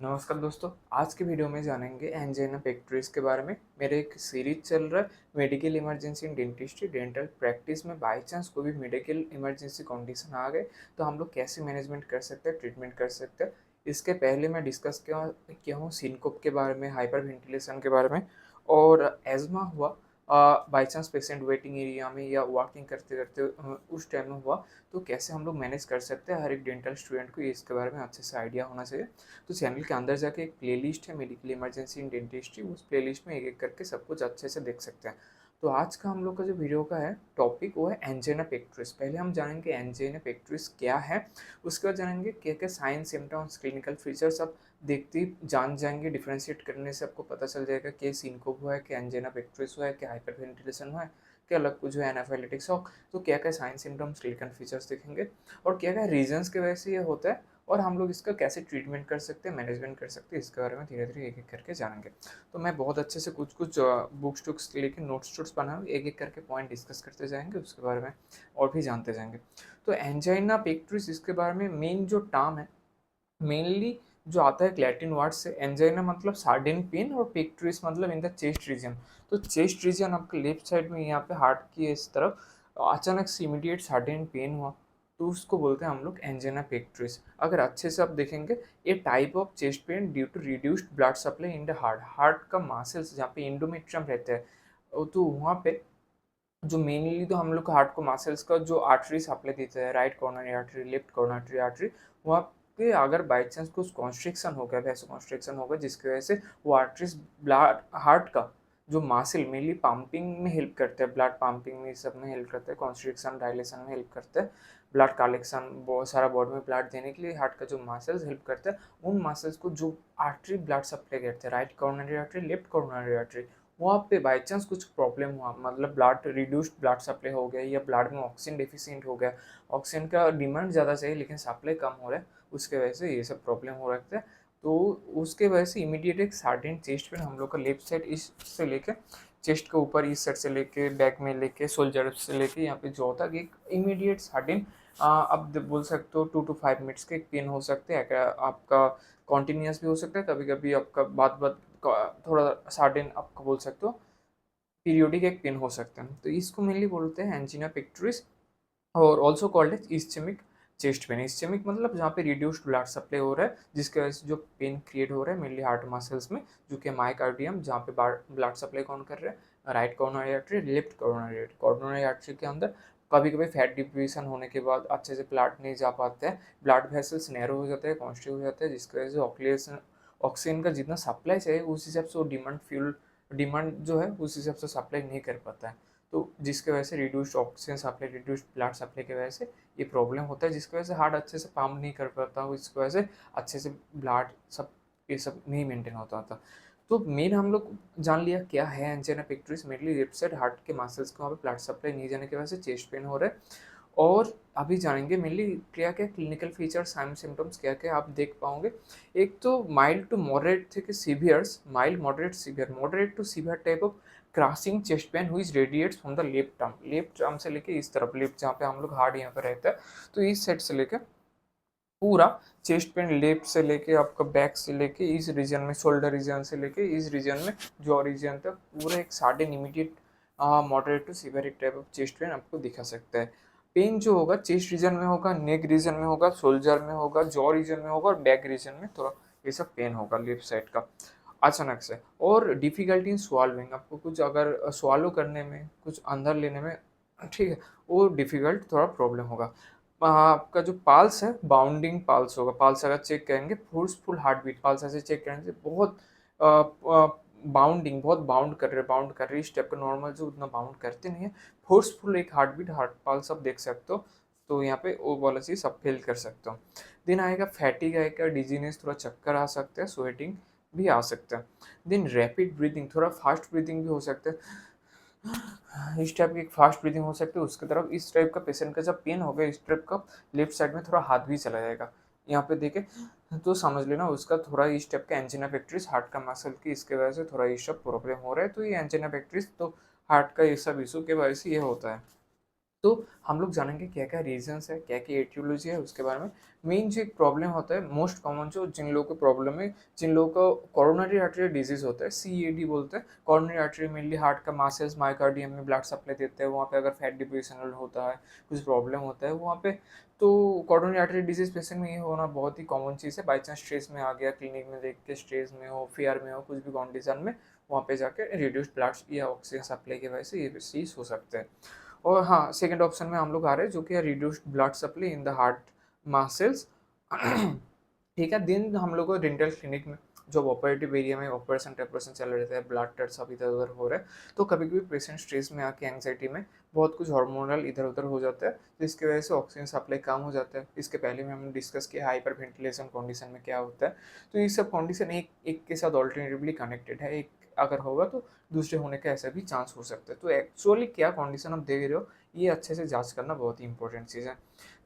नमस्कार दोस्तों। आज के वीडियो में जानेंगे एंजाइना पेक्टोरिस के बारे में। मेरे एक सीरीज चल रहा है medical emergency in dentistry dental practice में। बाय चांस कोई भी मेडिकल इमरजेंसी कंडीशन आ गए तो हम लोग कैसे मैनेजमेंट कर सकते हैं, ट्रीटमेंट कर सकते हैं। इसके पहले मैं डिस्कस किया हूँ सिनकोप के बारे में, हाइपर वेंटिलेशन के बारे में। और एजमा हुआ by chance patient waiting area में या वॉकिंग करते करते उस टाइम में हुआ तो कैसे हम लोग मैनेज कर सकते हैं। हर एक डेंटल स्टूडेंट को इसके बारे में अच्छे से आइडिया होना चाहिए। तो चैनल के अंदर जाके एक प्लेलिस्ट है मेडिकल इमरजेंसी इन डेंटिस्ट्री, उस प्लेलिस्ट में एक एक करके सब कुछ अच्छे से देख सकते हैं। तो आज का हम लोग का जो वीडियो का है टॉपिक वो है एंजाइना पेक्टोरिस। पहले हम जानेंगे एंजाइना पेक्टोरिस क्या है, उसके बाद जानेंगे क्या क्या साइन सिम्टम्स क्लिनिकल फीचर्स सब देखते ही जान जाएंगे। डिफ्रेंशिएट करने से आपको पता चल जाएगा कि सिनकोप हुआ है, क्या एंजाइना पेक्टोरिस हुआ है, क्या हाइपरवेंटिलेशन हुआ है, क्या अलग कुछ है एनाफाइलेटिक शॉक। तो क्या क्या साइन सिम्टम्स क्लिनिकल फीचर्स देखेंगे और क्या क्या रीजंस के वजह से ये होता है और हम लोग इसका कैसे ट्रीटमेंट कर सकते हैं, मैनेजमेंट कर सकते हैं, इसके बारे में धीरे धीरे एक एक करके जानेंगे। तो मैं बहुत अच्छे से कुछ कुछ बुक्स टुक्स लेके नोट्स टोट्स बना एक एक करके पॉइंट डिस्कस करते जाएंगे, उसके बारे में और भी जानते जाएंगे। तो एंजाइना पेक्टोरिस इसके बारे में मेन जो टर्म है मेनली जो आता है लैटिन वर्ड से। एंजाइना मतलब सार्डिन पेन और पेक्टोरिस मतलब इन द चेस्ट रीजन। तो चेस्ट रीजन आपके लेफ्ट साइड में यहाँ पे हार्ट की इस तरफ अचानक से इमीडिएट सार्डिन पेन हुआ तो उसको बोलते हैं हम लोग एंजाइना पेक्टोरिस। अगर अच्छे से आप देखेंगे ये type of chest pain due to reduced blood supply in the heart. Heart का मासल्स जहाँ पे इंडोमेट्रियम रहता है तो वहाँ पे जो मेनली तो हम लोग हार्ट को मसल्स का जो आर्टरी सप्लाई देते हैं, right coronary artery, left coronary artery, वहाँ पे अगर बाई चांस कुछ कॉन्स्ट्रिक्शन हो गया, वैसे कॉन्स्ट्रिक्शन होगा जिसकी वजह से वो आर्टरीज ब्लड हार्ट का जो मासिल मेनली पंपिंग में हेल्प करते हैं, ब्लड पंपिंग में सब में हेल्प करते हैं, कॉन्स्ट्रिक्शन डायलेशन में हेल्प करते हैं, ब्लड कलेक्शन बहुत सारा बॉडी में ब्लड देने के लिए हार्ट का जो मसल्स हेल्प करते हैं, उन मसल्स को जो आर्टरी ब्लड सप्लाई करते हैं, right coronary artery, left coronary artery, वहाँ पे बाई चांस कुछ प्रॉब्लम हुआ, मतलब ब्लड रिड्यूस्ड ब्लड सप्लाई हो गया या ब्लड में ऑक्सीजन डिफिशिएंट हो गया, ऑक्सीजन का डिमांड ज़्यादा चाहिए लेकिन सप्लाई कम हो रहा है, उसके वजह से ये सब प्रॉब्लम हो रखता है। तो उसके वजह से इमीडिएट एक सार्डिन चेस्ट पेन हम लोग का लेफ्ट साइड इस से लेके चेस्ट के ऊपर इस साइड से लेके बैक में लेके शोल्डर से लेके यहाँ पे जो तक एक इमीडिएट सार्डिन अब बोल सकते हो 2 to 5 मिनट्स के पेन हो सकते हैं। आपका कॉन्टिन्यूस भी हो सकता है, कभी कभी आपका बात बात थोड़ा सार्डिन आपको बोल सकते हो पीरियोडिक एक पेन हो सकते हैं। तो इसको मेनली बोलते हैं एंजिना पेक्टोरिस और also called as ischaemic chest pain. Ischaemic मतलब जहाँ पे रिड्यूस्ड ब्लड सप्लाई हो रहा है जिसकी वजह से जो पेन क्रिएट हो रहा है मेनली हार्ट मसल्स में, जो कि मायोकार्डियम जहाँ पे ब्लड सप्लाई कौन कर रहा है, right coronary artery, left coronary artery. Coronary artery के अंदर कभी कभी फैट डिप्रीशन होने के बाद अच्छे से ब्लड नहीं जा पाते हैं, ब्लड वेसल्स नैरो हो जाते हैं, कॉन्स्ट्रिक्ट हो जाते हैं, जिसकी वजह से ऑक्सीजन का जितना सप्लाई चाहिए उस हिसाब से वो डिमांड जो है उस हिसाब से सप्लाई नहीं कर पाता है। तो जिसकी वजह से reduced oxygen supply, reduced blood supply की वजह से ये प्रॉब्लम होता है, जिसकी वजह से हार्ट अच्छे से पंप नहीं कर पाता, इसकी वजह से अच्छे से ब्लड सब ये सब नहीं मेंटेन होता था। तो मेन हम लोग जान लिया क्या है angina pectoris. Mainly left side heart के मसल्स को वहाँ पे ब्लड सप्लाई नहीं जाने की वजह से चेस्ट पेन हो रहा है। और अभी जानेंगे मेनली क्या क्या क्लिनिकल फीचर्स साइन सिम्टम्स क्या क्या आप देख पाओगे। एक तो माइल्ड टू मॉडरेट थे severes, mild moderate severe, moderate to severe type of crossing chest pain हुई radiates from the left arm से लेके इस तरफ, लेफ्ट जहाँ पे हम लोग हार्ट यहाँ पे रहता है तो इस साइड से लेके पूरा चेस्ट पेन, लेफ्ट से लेके आपका बैक से लेके इस रीजन में, शोल्डर रीजन से लेके इस रीजन में, जॉ रीजन तक पूरा एक sudden immediate moderate to severe एक टाइप ऑफ चेस्ट पेन आपको दिखा सकता है। पेन जो होगा चेस्ट रीजन में होगा, नेक रीजन में होगा, शोल्डर में होगा, जॉ रीजन में होगा और बैक रीजन में थोड़ा ये सब पेन होगा लेफ्ट साइड का अचानक से। और डिफिकल्टी इन स्वालविंग, आपको कुछ अगर स्वालो करने में, कुछ अंदर लेने में, ठीक है, वो डिफिकल्ट थोड़ा प्रॉब्लम होगा। आपका जो पाल्स है बाउंडिंग पाल्स होगा, पाल्स अगर चेक करेंगे फोर्सफुल हार्ट बीट, पाल्स ऐसे चेक करेंगे बहुत बाउंडिंग, बहुत बाउंड कर रहे हैं, स्टेप का नॉर्मल जो उतना बाउंड करते नहीं है, फोर्सफुल एक हार्ट बीट, हार्ट पाल्स आप देख सकते हो। तो यहाँ पे वो वाला चीज़ आप फील कर सकते हो। दिन आएगा फैटिक आएगा, डिजीनेस, थोड़ा चक्कर आ सकते हैं, स्वेटिंग भी आ सकता है। देन रैपिड ब्रीदिंग, थोड़ा फास्ट ब्रीदिंग भी हो सकता है, इस टाइप की एक फास्ट ब्रीदिंग हो सकती है उसकी तरफ। इस टाइप का पेशेंट का जब पेन होगा इस टाइप का लेफ्ट साइड में थोड़ा हाथ भी चला जाएगा, यहाँ पे देखे तो समझ लेना उसका थोड़ा इस टाइप का एंजिना पेक्टोरिस, हार्ट का मसल की इसके वजह से थोड़ा ये सब प्रॉब्लम हो रहा है। तो ये एंजिना पेक्टोरिस तो हार्ट का ये सब इशू के वजह से ये होता है। तो हम लोग जानेंगे क्या-क्या रीज़न्स है, क्या-क्या एटियोलॉजी है उसके बारे में। मेन जो एक प्रॉब्लम होता है मोस्ट कॉमन जो जिन लोगों को प्रॉब्लम है, जिन लोगों को कोरोनरी आर्टरी डिजीज़ होता है, सीएडी बोलते हैं। कोरोनरी आर्टरी मेनली हार्ट का मसल्स मायोकार्डियम में ब्लड सप्लाई देते हैं, वहाँ पे अगर फैट डिपोजिशन होता है, कुछ प्रॉब्लम होता है वहाँ पे, तो कोरोनरी आर्टरी डिजीज़ पेशेंट में ये होना बहुत ही कॉमन चीज़ है। बाय चांस स्ट्रेस में आ गया, क्लिनिक में देख के स्ट्रेस में हो, फियर में हो, कुछ भी कंडीशन में, वहाँ पे जाके रिड्यूस्ड ब्लड या ऑक्सीजन सप्लाई की वजह से ये चीज़ हो सकता है। और हाँ, सेकंड ऑप्शन में हम लोग आ रहे हैं जो कि है reduced blood supply in the heart muscles. ठीक है, दिन हम लोग को डेंटल क्लिनिक में जब ऑपरेटिव एरिया में ऑपरेशन चल रहे थे, ब्लड टेस्ट सब इधर उधर हो रहे हैं, तो कभी कभी पेशेंट स्ट्रेस में आके एंग्जाइटी में बहुत कुछ हार्मोनल इधर उधर हो जाता है, जिसकी वजह से ऑक्सीजन सप्लाई कम हो जाता है। इसके पहले में हमने डिस्कस किया हाइपर वेंटिलेशन कंडीशन में क्या होता है। तो ये सब कंडीशन एक एक के साथ ऑल्टरनेटिवली कनेक्टेड है, एक अगर होगा तो दूसरे होने का ऐसा भी चांस हो सकता है। तो एक्चुअली क्या कंडीशन आप देख रहे हो, ये अच्छे से जांच करना बहुत ही इंपॉर्टेंट चीज़ है।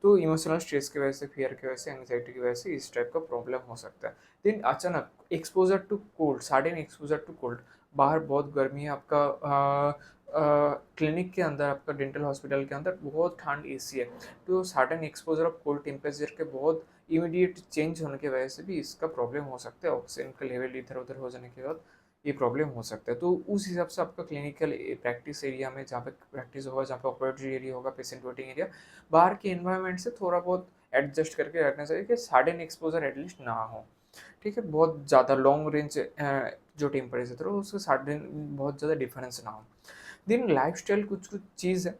तो इमोशनल स्ट्रेस की वजह से, फियर की वजह से, एंग्जाइटी की वजह से इस टाइप का प्रॉब्लम हो सकता है। देन अचानक exposure to cold, sudden exposure to cold, बाहर बहुत गर्मी है, आपका क्लिनिक के अंदर, आपका डेंटल हॉस्पिटल के अंदर बहुत ठंड एसी है, तो sudden exposure of cold temperature के बहुत इमीडिएट चेंज होने की वजह से भी इसका प्रॉब्लम हो सकता है। ऑक्सीजन का लेवल इधर उधर हो जाने के बाद ये प्रॉब्लम हो सकता है। तो उस हिसाब से आपका क्लिनिकल प्रैक्टिस एरिया में, जहाँ पे प्रैक्टिस होगा, जहाँ पे ऑपरेटरी एरिया होगा, पेशेंट वेटिंग एरिया, बाहर के एनवायरनमेंट से थोड़ा बहुत एडजस्ट करके रखना चाहिए कि सडन एक्सपोजर एटलीस्ट ना हो। ठीक है, बहुत ज़्यादा लॉन्ग रेंज जो टेम्परेचर हो उसके सडन बहुत ज़्यादा डिफरेंस ना हो। दिन लाइफस्टाइल कुछ कुछ चीज़ है,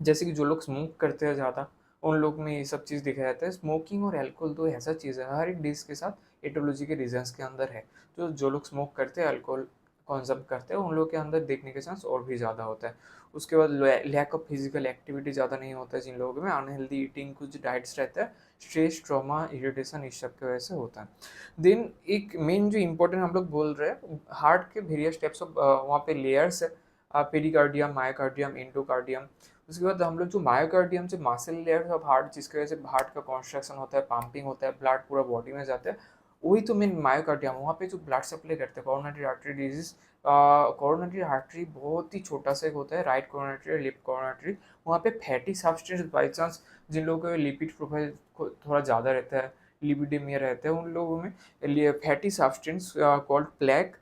जैसे कि जो लोग स्मोक करते हैं ज़्यादा, उन लोग में ये सब चीज़ दिखाया जाता है। स्मोकिंग और अल्कोहल तो ऐसा चीज़ है हर एक डिश के साथ एटोलॉजी के रीजंस के अंदर है। तो जो लोग स्मोक करते हैं, अल्कोहल कंज्यूम करते हैं, उन लोग के अंदर देखने के चांस और भी ज़्यादा होता है। उसके बाद लैक ऑफ फिजिकल एक्टिविटी ज़्यादा नहीं होता है जिन लोगों में, अनहेल्दी ईटिंग, कुछ डाइट्स रहता है, स्ट्रेस, ट्रॉमा, इरिटेशन इस सब की वजह से होता है। देन एक मेन जो इम्पोर्टेंट हम लोग बोल रहे हैं, हार्ट के वेरियस टाइप्स ऑफ वहाँ पे लेयर्स है, पेरिकार्डियम, मायोकार्डियम, एंडोकार्डियम। उसके बाद हम लोग जो मायोकार्डियम से मासल लेयर ऑफ हार्ट, जिसकी वजह से हार्ट का कॉन्स्ट्रक्शन होता है, पंपिंग होता है, ब्लड पूरा बॉडी में जाता है, वही तो मेन मायोकार्डियम, वहाँ पे जो ब्लड सप्लाई करते हैं। Coronary artery disease, coronary artery बहुत ही छोटा सा एक होता है, राइट कोरोनरी और लेफ्ट कोरोनरी। वहाँ पे फैटी सब्सटेंस बाई चांस, जिन लोगों का लिपिड प्रोफाइल थोड़ा ज़्यादा रहता है, लिपिडेमिया रहता है, उन लोगों में फैटी सब्सटेंस कॉल्ड प्लेक,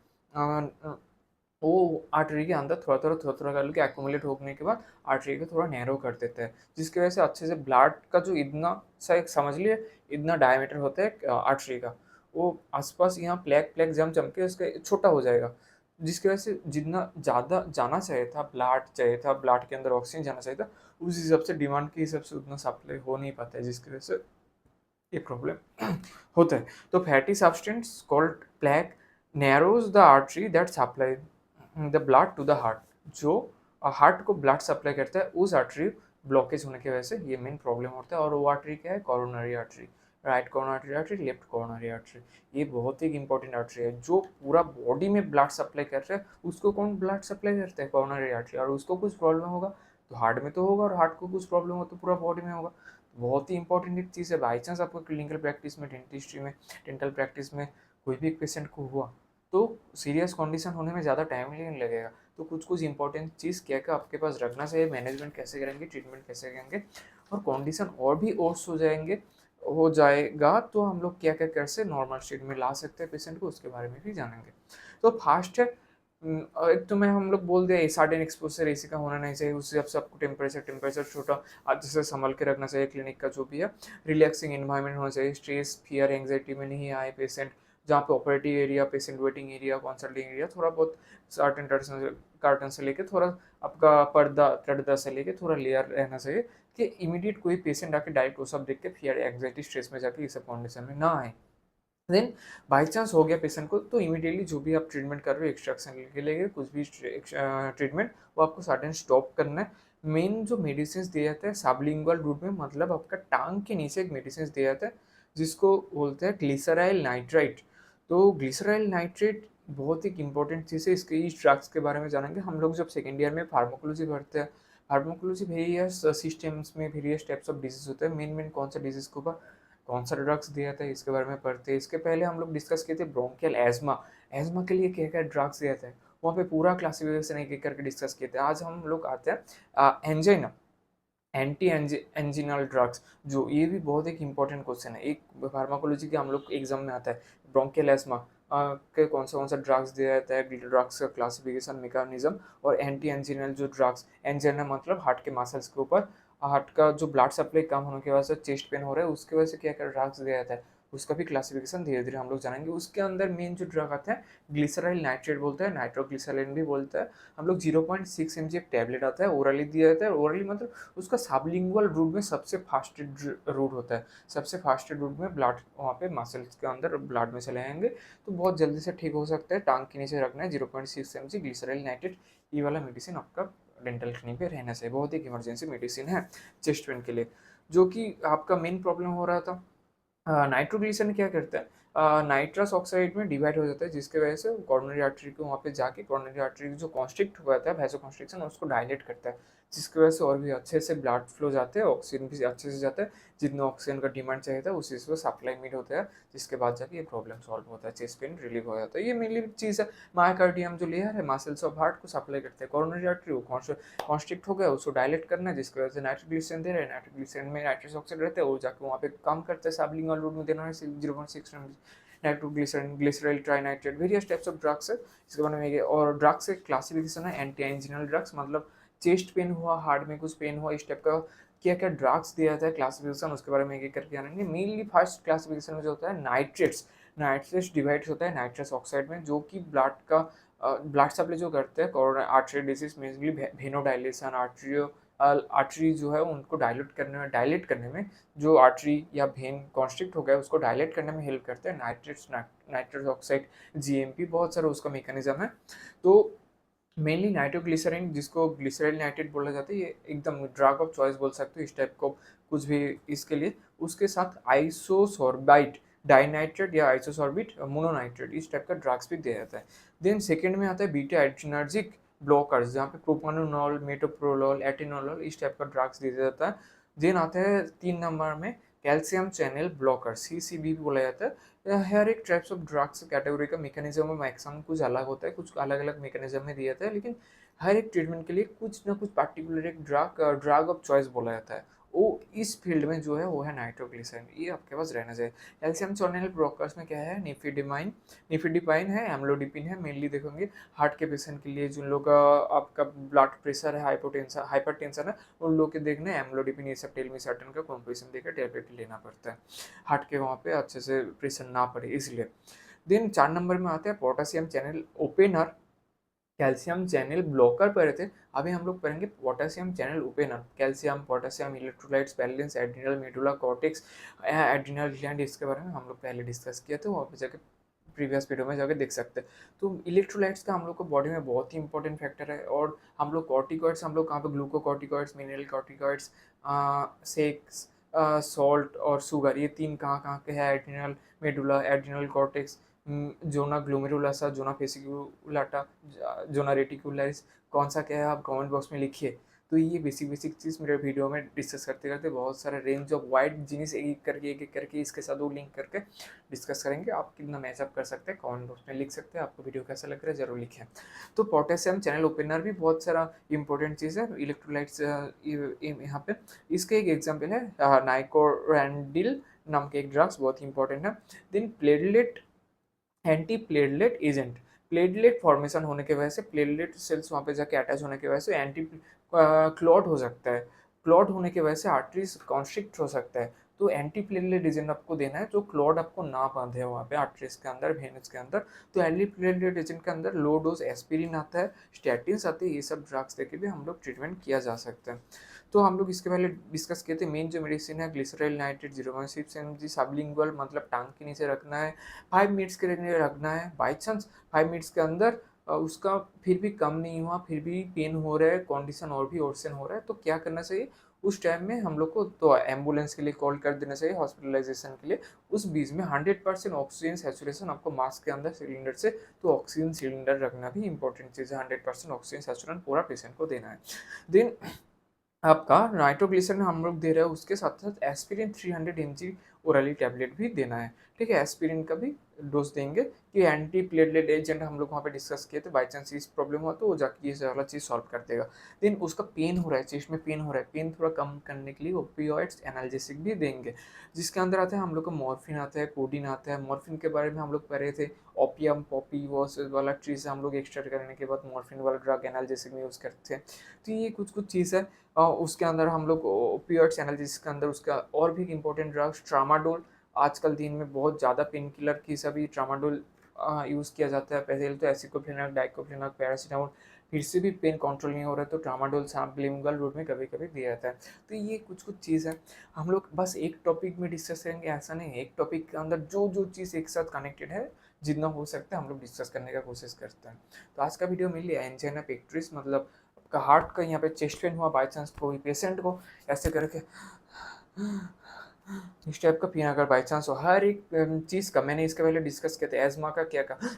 वो आर्टरी के अंदर थोड़ा थोड़ा करके एक्यूमुलेट होने के बाद आर्टरी को थोड़ा नैरो कर देता है, जिसकी वजह से अच्छे से ब्लड का जो इतना सा एक समझ लिए इतना डायमीटर होता है आर्टरी का, वो आसपास यहाँ प्लेक प्लेक जम के उसका छोटा हो जाएगा, जिसकी वजह से जितना ज़्यादा जाना चाहिए था ब्लड के अंदर ऑक्सीजन जाना चाहिए था, उस हिसाब से डिमांड के हिसाब से उतना सप्लाई हो नहीं पाता है, जिसकी वजह से ये प्रॉब्लम होता है। तो fatty substance called plaque narrows the artery that supply the blood to the heart, जो हार्ट को ब्लड सप्लाई करता है, उस आर्टरी ब्लॉकेज होने की वजह से ये मेन प्रॉब्लम होता है। और वो आर्टरी क्या है? Coronary artery, right coronary artery, left coronary artery. ये बहुत ही इंपॉर्टेंट आर्टरी है, जो पूरा बॉडी में ब्लड सप्लाई कर रहा है, उसको कौन ब्लड सप्लाई करता है? Coronary artery. और उसको कुछ प्रॉब्लम होगा तो हार्ट में तो होगा, और हार्ट को कुछ प्रॉब्लम हो तो पूरा बॉडी में होगा। बहुत ही इंपॉर्टेंट एक चीज़ है। बाई चांस आपको क्लिनिकल प्रैक्टिस में, डेंटिस्ट्री में, डेंटल प्रैक्टिस में कोई भी एक पेशेंट को हुआ, तो सीरियस कंडीशन होने में ज़्यादा टाइम नहीं लगेगा। तो कुछ कुछ इंपॉर्टेंट चीज़ क्या क्या आपके पास रखना चाहिए, मैनेजमेंट कैसे करेंगे, ट्रीटमेंट कैसे करेंगे, और कंडीशन और भी वर्स हो जाएगा तो हम लोग क्या क्या कर से नॉर्मल स्टेट में ला सकते हैं पेशेंट को, उसके बारे में भी जानेंगे। तो फास्ट है, एक तो मैं हम लोग बोल दिया सडन एक्सपोजर एसी का होना नहीं चाहिए, उस हिसाब से आपको टेम्परेचर छोटा अच्छे से संभल के रखना चाहिए। क्लिनिक का जो भी है रिलैक्सिंग इन्वायरमेंट होना चाहिए, स्ट्रेस, फियर, एंग्जाइटी में नहीं आए पेशेंट। जहाँ पे operative area, patient waiting area, consulting area, थोड़ा बहुत सर्टेन कार्टन से लेके थोड़ा आपका पर्दा से लेके थोड़ा लेयर रहना चाहिए, कि इमीडिएट कोई पेशेंट आके डायरेक्ट वो सब देख के फियर, एंग्जाइटी, स्ट्रेस में जाके ये सब कंडीशन में ना आए। देन बाई चांस हो गया पेशेंट को, तो इमीडिएटली जो भी आप ट्रीटमेंट कर रहे हो, एक्सट्रैक्शन के लिए कुछ भी ट्रीटमेंट, वो आपको सडन स्टॉप करना है। मेन जो मेडिसिन दिए जाते हैं सबलिंगुअल रूट में, मतलब आपका टांग के नीचे एक मेडिसिन दिया जाता है, जिसको बोलते हैं ग्लिसराइल नाइट्राइट। तो ग्लिसराइल नाइट्रेट बहुत एक इंपॉर्टेंट चीज़ है। इसके इस ड्रग्स के बारे में जानेंगे हम लोग जब सेकेंड ईयर में फार्माकोलॉजी पढ़ते हैं। फार्माकोलॉजी वेरियस सिस्टम्स में वेरियस टाइप्स ऑफ डिजीज होते हैं, मेन मेन कौन सा डिजीज के ऊपर कौन सा ड्रग्स दिया था इसके बारे में पढ़ते हैं। इसके पहले हम लोग डिस्कस किए थे ब्रोंकियल एजमा, एजमा के लिए क्या क्या ड्रग्स दिया था, वहाँ पे पूरा क्लासिफिकेशन एक एक करके डिस्कस किए थे। आज हम लोग आते हैं एंजाइना। एंटी एंजिनल ड्रग्स, जो ये भी बहुत एक इंपॉर्टेंट क्वेश्चन है, एक फार्माकोलॉजी के हम लोग एग्जाम में आता है। ब्रोंकियल एस्मा के कौन सा ड्रग्स दिया जाता है, ड्रग्स का क्लासिफिकेशन मैकेनिज्म, और एंटी एंजिनल जो ड्रग्स, एंजिना मतलब हार्ट के मसल्स के ऊपर, हार्ट का जो ब्लड सप्लाई कम होने की वजह से चेस्ट पेन हो रहा है, उसकी वजह से क्या क्या ड्रग्स दिया जाता है, उसका भी क्लासिफिकेशन धीरे धीरे हम लोग जानेंगे। उसके अंदर मेन जो ड्रग आता है ग्लिसराइल नाइट्रेट बोलते हैं, नाइट्रोग्लिसराइन भी बोलते हैं हम लोग। 0.6 mg एक टैबलेट आता है, ओरली दिया जाता है। ओरली मतलब उसका सबलिंगुअल रूट में सबसे फास्टेड रूट होता है, सबसे फास्टेड रूट में ब्लड वहाँ पे मसल्स के अंदर ब्लड में चले जाएंगे, तो बहुत जल्दी से ठीक हो सकता है। टांग के नीचे रखना है 0.6 mg ग्लिसराइल नाइट्रेट, ये वाला मेडिसिन आपका डेंटल क्लिनिक पे रहना चाहिए, बहुत ही इमरजेंसी मेडिसिन है चेस्ट पेन के लिए। जो कि आपका मेन प्रॉब्लम हो रहा था, नाइट्रोग्लिसराइन क्या करता है, नाइट्रस ऑक्साइड में डिवाइड हो जाता है, जिसके वजह से कॉर्नरी आर्टरी को वहाँ पे जाके कॉर्नरी आर्टरी जो कॉन्स्ट्रिक्ट हुआ था वैसो कॉन्स्ट्रिक्शन उसको डायलेट करता है, जिसकी वजह से और भी अच्छे से ब्लड फ्लो जाते हैं, ऑक्सीजन भी अच्छे से जाता है, जितना ऑक्सीजन का डिमांड चाहिए था उसी से सप्लाई मीट होता है, जिसके बाद जाके ये प्रॉब्लम सॉल्व होता है, चेस्ट पेन रिलीव हो जाता है। ये मेनली चीज़ है। मायोकार्डियम जो लेयर है मसल्स ऑफ हार्ट को सप्लाई करते हैं, कॉर्नरी आर्टरी वो कॉन्स्ट्रिक्ट हो गया उसको डायलेट करना है, जिसकी वजह से नाइट्रोग्लिसराइन दे रहे हैं, नाइट्रोग्लिसराइन में नाइट्रस ऑक्साइड रहते हैं, वो जाके वहाँ पे काम करता है, सबलिंगुअल रूट में देना है 0.6 nitroglycerine, glyceryl trinitrate, various types of drugs है इसके बारे में। और ड्रग्स के क्लासिफिकेशन है एंटी एंजिनल ड्रग्स, मतलब चेस्ट पेन हुआ, हार्ट में कुछ पेन हुआ, इस टाइप का क्या क्या ड्रग्स दिया जाता है क्लासिफिकेशन, उसके बारे में एक एक करके आनेंगे। मेनली फर्स्ट क्लासिफिकेशन में जो होता है नाइट्रेट्स, नाइट्रेट्स डिवाइड होता है नाइट्रस ऑक्साइड में, जो कि ब्लड का ब्लड सप्लाई जो करते हैं coronary artery disease mainly venodilation, artery जो है उनको डायलेट करने में जो आर्टरी या वेन कॉन्स्ट्रिक्ट हो गया उसको डायलेट करने में हेल्प करते हैं नाइट्रेट्स, नाइट्रस ऑक्साइड, जीएमपी, बहुत सारा उसका मैकेनिज्म है। तो मेनली नाइट्रोग्लिसराइन, जिसको ग्लिसराइल नाइट्रेट बोला जाता है, ये एकदम ड्रग ऑफ चॉइस बोल सकते हो इस टाइप को कुछ भी इसके लिए। उसके साथ आइसोसॉर्बाइट डाइनाइट्रेट या आइसोसॉर्बिट मोनोनाइट्रेट, इस टाइप का ड्रग्स भी दिया जाता है। देन सेकेंड में आता है बीटा एड्रेनर्जिक ब्लॉकर्स, जहाँ पे प्रोपानोनॉल, मेटोप्रोलोल, एटेनोलोल, इस टाइप का ड्रग्स दिया जाता है। देन आता है 3 नंबर में कैल्शियम चैनल ब्लॉकर, सीसीबी भी बोला जाता है। हर एक टाइप्स ऑफ ड्रग्स कैटेगरी का मैकेनिज्म और मैक्सिमम कुछ अलग होता है, कुछ अलग अलग मैकेनिज्म में दिया जाता है, लेकिन हर एक ट्रीटमेंट के लिए कुछ ना कुछ पार्टिकुलर एक ड्रग ऑफ चॉइस बोला जाता है। वो इस फील्ड में जो है वो है नाइट्रोग्लिसराइन, ये आपके पास रहना चाहिए। कैल्शियम चैनल ब्लॉकर्स में क्या है, निफिडिपाइन है, एम्लोडिपिन है, मेनली देखेंगे हार्ट के पेशेंट के लिए, जिन लोग का आपका ब्लड प्रेशर है, हाइपरटेंशन है, उन लोग के देखने एम्लोडिपिन ये सब टेलमिसर्टन का कॉम्पोजिशन देकर टैबलेट लेना पड़ता है, हार्ट के वहाँ पे अच्छे से प्रेशर ना पड़े इसलिए। देन 4 नंबर में आते हैं potassium channel opener, calcium channel blocker पढ़े थे, अभी हम लोग पढ़ेंगे potassium channel opener. Calcium, potassium, electrolytes balance, adrenal medulla cortex, adrenal gland, इसके बारे में हम लोग पहले डिस्कस किए थे, वहाँ पे जाके प्रीवियस वीडियो में जाके देख सकते हैं। तो इलेक्ट्रोलाइट्स का हम लोग को बॉडी में बहुत ही इंपॉर्टेंट फैक्टर है, और हम लोग कॉर्टिकॉइड्स, हम लोग कहाँ पे glucocorticoids, mineral corticoids, sex, salt और शुगर, ये तीन कहाँ कहाँ के हैं, एड्रिनल मेडुला, एड्रिनल कॉर्टेक्स, जोना ग्लोमेरुलसा, जोना फेसिकुलाटा, जोना रेटिकुलरिस, कौन सा क्या है आप कमेंट बॉक्स में लिखिए। तो ये बेसिक बेसिक चीज़ मेरे वीडियो में डिस्कस करते करते बहुत सारा रेंज ऑफ वाइड जिनिस एक एक करके इसके साथ वो लिंक करके डिस्कस करेंगे। आप कितना मैचअप कर सकते हैं कमेंट बॉक्स में लिख सकते हैं, आपको वीडियो कैसा लग रहा है ज़रूर लिखें। तो पोटेशियम चैनल ओपनर भी बहुत सारा इंपॉर्टेंट चीज़ है इलेक्ट्रोलाइट्स यहाँ पे। इसके एक एग्जाम्पल है नाइकोरैंडिल नाम के एक ड्रग्स, बहुत ही इंपॉर्टेंट है। Then platelet, anti platelet agent, platelet formation होने की वजह से, प्लेटलेट सेल्स वहाँ पे जाके अटैच होने की वजह से एंटी क्लॉट हो सकता है, क्लॉट होने की वजह से आर्टरीज कॉन्स्ट्रिक्ट हो सकता है। तो एंटी प्लेटलेट एजेंट आपको देना है जो क्लॉट आपको ना बांधे वहाँ पे आर्टरीज के अंदर, वेन्स के अंदर। तो एंटी प्लेटलेट एजेंट के अंदर लो डोज एस्पिरिन आता है, स्टैटिन्स आते हैं, ये सब ड्रग्स देके भी हम लोग ट्रीटमेंट किया जा सकता है। तो हम लोग इसके पहले डिस्कस किए थे, मेन जो मेडिसिन है ग्लिसराइल नाइट्रेट 0.6 mg सबलिंगुअल, मतलब टांग के नीचे रखना है, 5 मिनट्स के लिए रखना है। बाई चांस 5 मिनट्स के अंदर उसका फिर भी कम नहीं हुआ, फिर भी पेन हो रहा है, कंडीशन और भी वर्सन हो रहा है, तो क्या करना चाहिए उस टाइम में हम लोग को, तो एम्बुलेंस के लिए कॉल कर देना चाहिए, हॉस्पिटलाइजेशन के लिए। उस बीच में 100% ऑक्सीजन सेचुरेशन आपको मास्क के अंदर सिलेंडर से, तो ऑक्सीजन सिलेंडर रखना भी इंपॉर्टेंट चीज़ है, 100% ऑक्सीजन सेचुरेशन पूरा पेशेंट को देना है। देन आपका नाइट्रोग्लिसराइन हम लोग दे रहे हैं, उसके साथ साथ एस्पिरिन 300 mg ओरली टैबलेट भी देना है। ठीक है, एस्पिरिन का भी डोज देंगे कि एंटी प्लेटलेट एजेंट हम लोग वहाँ पे डिस्कस किए थे, बाई चांस इस प्रॉब्लम हुआ तो वो जाके ये वाला चीज़ सॉल्व कर देगा। देन उसका पेन हो रहा है, चेस्ट में पेन हो रहा है, पेन थोड़ा कम करने के लिए ओपियोइड्स एनाल्जेसिक भी देंगे, जिसके अंदर आता है हम लोग का मॉर्फिन आता है, कोडीन आता है। मॉर्फिन के बारे में हम लोग पढ़े थे, ओपियम पॉपी वो वाला चीज़ हम लोग एक्सट्रैक्ट करने के बाद मॉर्फिन वाला ड्रग एनाल्जेसिक में यूज़ करते हैं। तो ये कुछ कुछ चीज़ है। उसके अंदर हम लोग ओपियोइड्स एनाल्जेसिक के अंदर उसका और भी इंपॉर्टेंट ड्रग्स ट्रामाडोल, आजकल दिन में बहुत ज़्यादा पेन किलर की सभी ट्रामाडोल यूज़ किया जाता है। पहले तो एसिक्लोफिनाक, डाइक्लोफिनाक, पैरासीटामोल, फिर से भी पेन कंट्रोल नहीं हो रहा है तो ट्रामाडोल सबलिंगुअल रूट में कभी कभी दिया जाता है। तो ये कुछ कुछ चीज़ है। हम लोग बस एक टॉपिक में डिस्कस करेंगे ऐसा नहीं है, एक टॉपिक के अंदर जो जो चीज़ एक साथ कनेक्टेड है जितना हो सकता है हम लोग डिस्कस करने का कोशिश करते हैं। तो आज का वीडियो मिल लिया एंजाइना पेक्टोरिस, मतलब आपका हार्ट का यहाँ पे चेस्ट पेन हुआ बाई चांस कोई पेशेंट को, ऐसे करके इस टाइप का पीना अगर बाई चांस हो, हर एक चीज़ का मैंने इसके पहले डिस्कस किया था। एजमा का क्या कहा,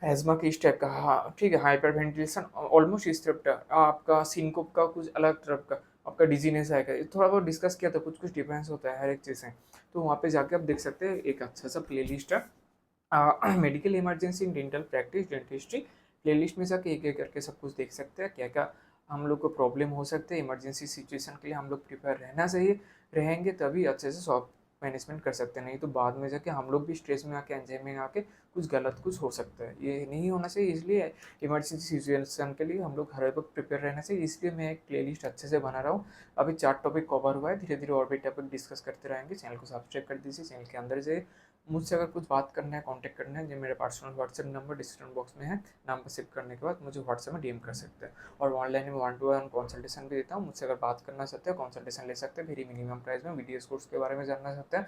एजमा की इस टाइप का, हाँ ठीक है, हाइपर वेंटिलेशन ऑलमोस्ट इस तरफ का, आपका सिनकोप का कुछ अलग तरफ का, आपका डिजीनेस आएगा, ये थोड़ा बहुत डिस्कस किया था। कुछ कुछ डिफरेंस होता है हर एक चीज़ में, तो वहाँ पे जाके आप देख सकते हैं। एक अच्छा सा प्ले लिस्ट है medical emergency in dental practice dentistry, play list में जाके एक एक करके सब कुछ देख सकते हैं, क्या क्या हम लोग को प्रॉब्लम हो सकते हैं। इमरजेंसी सिचुएशन के लिए हम लोग प्रिपेयर रहना चाहिए, रहेंगे तभी अच्छे से सॉफ्ट मैनेजमेंट कर सकते हैं, नहीं तो बाद में जाके हम लोग भी स्ट्रेस में आके एंजाइटी में आके कुछ गलत कुछ हो सकता है, ये नहीं होना चाहिए। इसलिए इमरजेंसी सिचुएशन के लिए हम लोग हर वक्त प्रिपेयर रहना चाहिए। इसलिए मैं एक प्ले लिस्ट अच्छे से बना रहा हूँ। अभी 4 टॉपिक कवर हुआ है, धीरे धीरे और भी टॉपिक डिस्कस करते रहेंगे। चैनल को सब्सक्राइब कर दीजिए, चैनल के अंदर जाइए, मुझसे अगर कुछ बात करना है, कांटेक्ट करना है, जो मेरा personal WhatsApp number description box में है, नाम पर सेव करने के बाद मुझे व्हाट्सएप में डीएम कर सकते हैं। और ऑनलाइन में 1-to-1 कंसल्टेशन भी देता हूँ, मुझसे अगर बात करना चाहते हैं कंसल्टेशन ले सकते हैं वेरी मिनिमम प्राइस में। वीडियो कोर्स के बारे में जानना चाहते हैं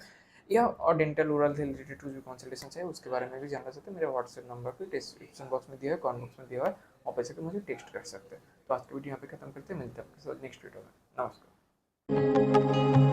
या और डेंटल ओरल से रिलेटेड कुछ भी कंसल्टेशन चाहिए उसके बारे में भी जानना चाहते हैं, मेरे व्हाट्सएप नंबर पर डिस्क्रिप्शन बॉक्स में दिया है, कॉमेंट बॉक्स में दिया है, वहाँ पर जाकर मुझे टेक्स्ट कर सकते हैं। तो आज की वीडियो यहाँ पे खत्म करते हैं, मिलते हैं आपके साथ नेक्स्ट वीडियो में। नमस्कार।